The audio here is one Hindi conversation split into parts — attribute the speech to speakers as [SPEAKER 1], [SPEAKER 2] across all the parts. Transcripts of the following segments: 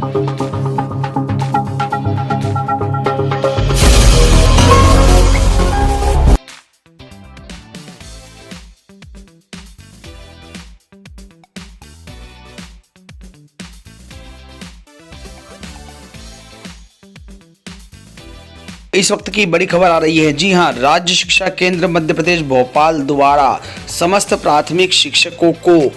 [SPEAKER 1] इस वक्त की बड़ी खबर आ रही है। जी हां, राज्य शिक्षा केंद्र मध्य प्रदेश भोपाल द्वारा समस्त प्राथमिक शिक्षकों को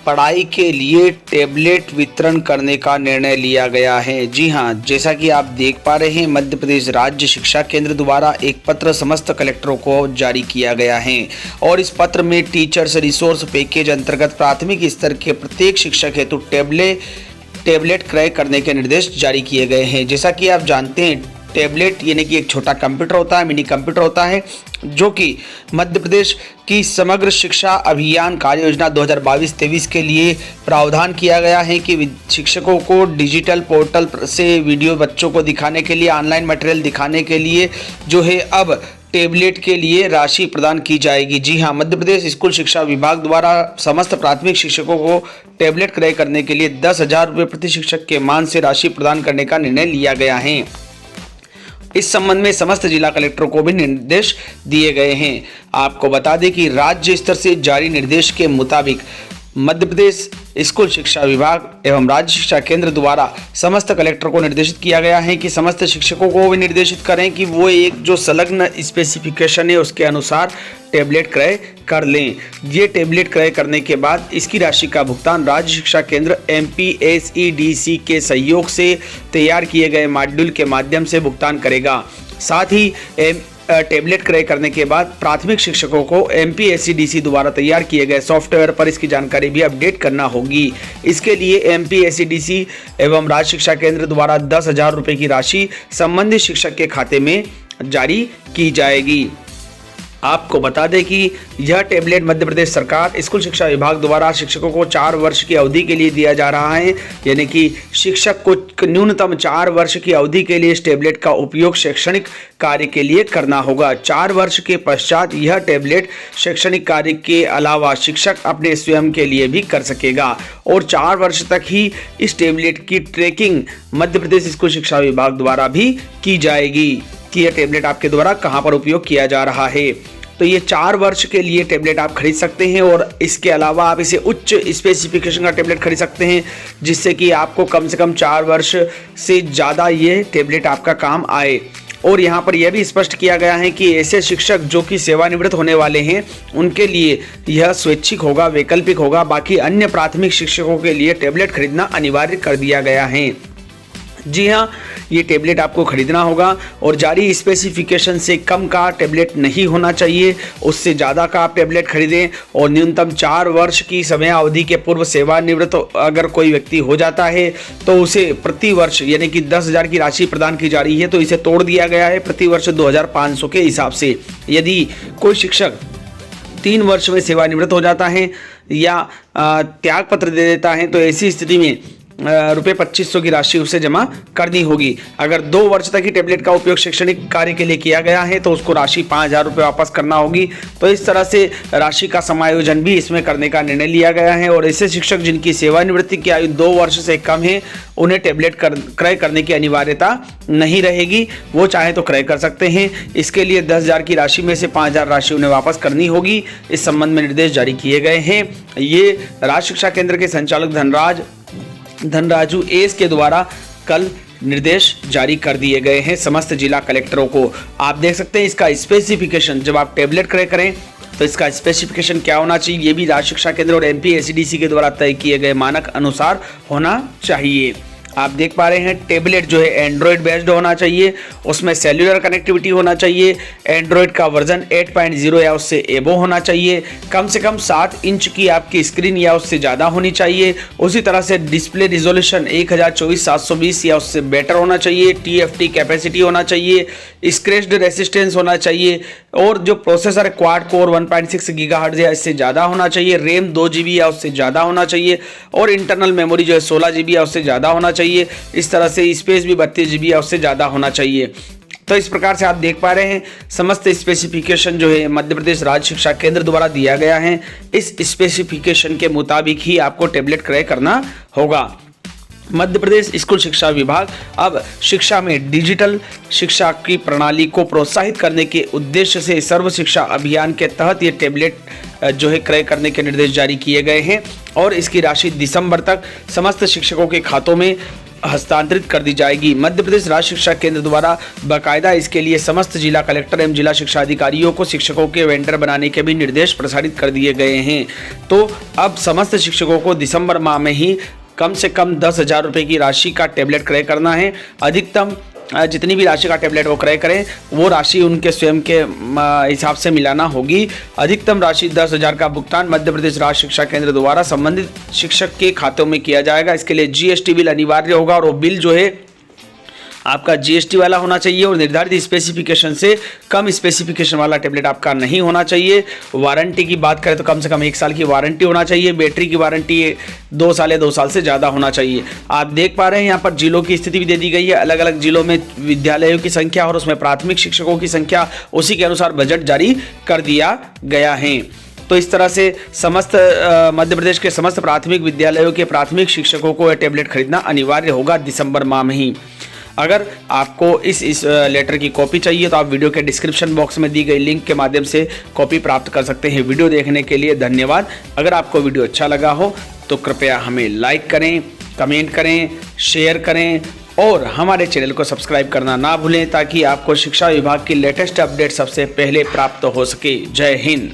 [SPEAKER 1] पढ़ाई के लिए टैबलेट वितरण करने का निर्णय लिया गया है। जी हां, जैसा कि आप देख पा रहे हैं, मध्य प्रदेश राज्य शिक्षा केंद्र द्वारा एक पत्र समस्त कलेक्टरों को जारी किया गया है और इस पत्र में टीचर्स रिसोर्स पैकेज अंतर्गत प्राथमिक स्तर के प्रत्येक शिक्षक हेतु टैबलेट क्रय करने के निर्देश जारी किए गए हैं। जैसा कि आप जानते हैं, टैबलेट यानी कि एक छोटा कंप्यूटर होता है, मिनी कंप्यूटर होता है, जो कि मध्य प्रदेश की समग्र शिक्षा अभियान कार्य योजना 2022-23 के लिए प्रावधान किया गया है कि शिक्षकों को डिजिटल पोर्टल से वीडियो बच्चों को दिखाने के लिए, ऑनलाइन मटेरियल दिखाने के लिए जो है अब टैबलेट के लिए राशि प्रदान की जाएगी। जी हां, मध्य प्रदेश स्कूल शिक्षा विभाग द्वारा समस्त प्राथमिक शिक्षकों को टैबलेट क्रय करने के लिए 10,000 रुपये प्रति शिक्षक के मान से राशि प्रदान करने का निर्णय लिया गया है। इस संबंध में समस्त जिला कलेक्टरों को भी निर्देश दिए गए हैं। आपको बता दें कि राज्य स्तर से जारी निर्देश के मुताबिक मध्य प्रदेश स्कूल शिक्षा विभाग एवं राज्य शिक्षा केंद्र द्वारा समस्त कलेक्टर को निर्देशित किया गया है कि समस्त शिक्षकों को भी निर्देशित करें कि वो एक जो संलग्न स्पेसिफिकेशन है उसके अनुसार टैबलेट क्रय कर लें। ये टैबलेट क्रय करने के बाद इसकी राशि का भुगतान राज्य शिक्षा केंद्र MPSEDC के सहयोग से तैयार किए गए मॉड्यूल के माध्यम से भुगतान करेगा। साथ ही टैबलेट क्रय करने के बाद प्राथमिक शिक्षकों को MPSEDC द्वारा तैयार किए गए सॉफ्टवेयर पर इसकी जानकारी भी अपडेट करना होगी। इसके लिए MPSEDC एवं राज्य शिक्षा केंद्र द्वारा 10,000 रुपये की राशि संबंधित शिक्षक के खाते में जारी की जाएगी। आपको बता दें कि यह टैबलेट मध्य प्रदेश सरकार स्कूल शिक्षा विभाग द्वारा शिक्षकों को 4 वर्ष की अवधि के लिए दिया जा रहा है, यानी कि शिक्षक को न्यूनतम 4 वर्ष की अवधि के लिए इस टैबलेट का उपयोग शैक्षणिक कार्य के लिए करना होगा। 4 वर्ष के पश्चात यह टैबलेट शैक्षणिक कार्य के अलावा शिक्षक अपने स्वयं के लिए भी कर सकेगा और 4 वर्ष तक ही इस टैबलेट की ट्रैकिंग मध्य प्रदेश स्कूल शिक्षा विभाग द्वारा भी की जाएगी कि यह टैबलेट आपके द्वारा कहां पर उपयोग किया जा रहा है। तो ये 4 वर्ष के लिए टैबलेट आप खरीद सकते हैं और इसके अलावा आप इसे उच्च स्पेसिफिकेशन का टैबलेट खरीद सकते हैं, जिससे कि आपको कम से कम 4 वर्ष से ज़्यादा ये टैबलेट आपका काम आए। और यहाँ पर यह भी स्पष्ट किया गया है कि ऐसे शिक्षक जो कि सेवानिवृत्त होने वाले हैं उनके लिए यह स्वैच्छिक होगा, वैकल्पिक होगा। बाकी अन्य प्राथमिक शिक्षकों के लिए टैबलेट खरीदना अनिवार्य कर दिया गया है। जी हाँ, ये टैबलेट आपको खरीदना होगा और जारी स्पेसिफिकेशन से कम का टैबलेट नहीं होना चाहिए, उससे ज़्यादा का आप टैबलेट खरीदें और न्यूनतम 4 वर्ष की समय अवधि के पूर्व सेवानिवृत्त अगर कोई व्यक्ति हो जाता है तो उसे प्रति वर्ष यानी कि 10,000 की राशि प्रदान की जा रही है, तो इसे तोड़ दिया गया है प्रति वर्ष 2,500 के हिसाब से। यदि कोई शिक्षक 3 वर्ष में सेवानिवृत्त हो जाता है या त्याग पत्र दे देता है तो ऐसी स्थिति में रुपये 2,500 की राशि उसे जमा करनी होगी। अगर 2 वर्ष तक ही टैबलेट का उपयोग शैक्षणिक कार्य के लिए किया गया है तो उसको राशि 5,000 रुपये वापस करना होगी। तो इस तरह से राशि का समायोजन भी इसमें करने का निर्णय लिया गया है और ऐसे शिक्षक जिनकी सेवानिवृत्ति की आयु 2 वर्ष से कम है उन्हें टैबलेट क्रय करने की अनिवार्यता नहीं रहेगी, वो चाहे तो क्रय कर सकते हैं। इसके लिए 10,000 की राशि में से 5,000 राशि उन्हें वापस करनी होगी। इस संबंध में निर्देश जारी किए गए हैं। ये राज्य शिक्षा केंद्र के संचालक धनराजू एस के द्वारा कल निर्देश जारी कर दिए गए हैं समस्त जिला कलेक्टरों को। आप देख सकते हैं इसका स्पेसिफिकेशन, जब आप टैबलेट क्रय करें तो इसका स्पेसिफिकेशन क्या होना चाहिए, ये भी राज्य शिक्षा केंद्र और MPSEDC के द्वारा तय किए गए मानक अनुसार होना चाहिए। आप देख पा रहे हैं टैबलेट जो है एंड्रॉयड बेस्ड होना चाहिए, उसमें सेल्युलर कनेक्टिविटी होना चाहिए, एंड्रॉयड का वर्जन 8.0 या उससे एबो होना चाहिए, कम से कम 7 इंच की आपकी स्क्रीन या उससे ज़्यादा होनी चाहिए। उसी तरह से डिस्प्ले रिजोल्यूशन 1024x720 या उससे बेटर होना चाहिए, TFT कैपेसिटी होना चाहिए, स्क्रैच रेसिस्टेंस होना चाहिए और जो प्रोसेसर क्वाड कोर 1.6 गीगाहर्ट्ज़ या इससे ज़्यादा होना चाहिए, रैम 2 GB या उससे ज़्यादा होना चाहिए और इंटरनल मेमोरी जो है 16 GB या उससे ज़्यादा होना चाहिए। इस तरह से स्पेस भी 32 GB या उससे ज़्यादा होना चाहिए। तो इस प्रकार से आप देख पा रहे हैं समस्त स्पेसिफिकेशन जो है मध्य प्रदेश राज्य शिक्षा केंद्र द्वारा दिया गया है। इस स्पेसिफिकेशन के मुताबिक ही आपको टैबलेट क्रय करना होगा। मध्य प्रदेश स्कूल शिक्षा विभाग अब शिक्षा में डिजिटल शिक्षा की प्रणाली को प्रोत्साहित करने के उद्देश्य से सर्व शिक्षा अभियान के तहत ये टैबलेट जो है क्रय करने के निर्देश जारी किए गए हैं और इसकी राशि दिसंबर तक समस्त शिक्षकों के खातों में हस्तांतरित कर दी जाएगी। मध्य प्रदेश राज्य शिक्षा केंद्र द्वारा बाकायदा इसके लिए समस्त जिला कलेक्टर एवं जिला शिक्षा अधिकारियों को शिक्षकों के वेंडर बनाने के भी निर्देश प्रसारित कर दिए गए हैं। तो अब समस्त शिक्षकों को दिसंबर माह में ही कम से कम 10,000 रुपये की राशि का टैबलेट क्रय करना है। अधिकतम जितनी भी राशि का टैबलेट वो क्रय करें वो राशि उनके स्वयं के हिसाब से मिलाना होगी। अधिकतम राशि 10,000 का भुगतान मध्य प्रदेश राज्य शिक्षा केंद्र द्वारा संबंधित शिक्षक के खातों में किया जाएगा। इसके लिए जीएसटी बिल अनिवार्य होगा और वो बिल जो है आपका जीएसटी वाला होना चाहिए और निर्धारित स्पेसिफिकेशन से कम स्पेसिफिकेशन वाला टैबलेट आपका नहीं होना चाहिए। वारंटी की बात करें तो कम से कम 1 साल की वारंटी होना चाहिए। बैटरी की वारंटी 2 साल या 2 साल से ज़्यादा होना चाहिए। आप देख पा रहे हैं यहाँ पर जिलों की स्थिति भी दे दी गई है, अलग अलग जिलों में विद्यालयों की संख्या और उसमें प्राथमिक शिक्षकों की संख्या, उसी के अनुसार बजट जारी कर दिया गया है। तो इस तरह से समस्त मध्य प्रदेश के समस्त प्राथमिक विद्यालयों के प्राथमिक शिक्षकों को यह टैबलेट खरीदना अनिवार्य होगा दिसंबर माह में ही। अगर आपको इस लेटर की कॉपी चाहिए तो आप वीडियो के डिस्क्रिप्शन बॉक्स में दी गई लिंक के माध्यम से कॉपी प्राप्त कर सकते हैं। वीडियो देखने के लिए धन्यवाद। अगर आपको वीडियो अच्छा लगा हो तो कृपया हमें लाइक करें, कमेंट करें, शेयर करें और हमारे चैनल को सब्सक्राइब करना ना भूलें ताकि आपको शिक्षा विभाग की लेटेस्ट अपडेट सबसे पहले प्राप्त हो सके। जय हिंद।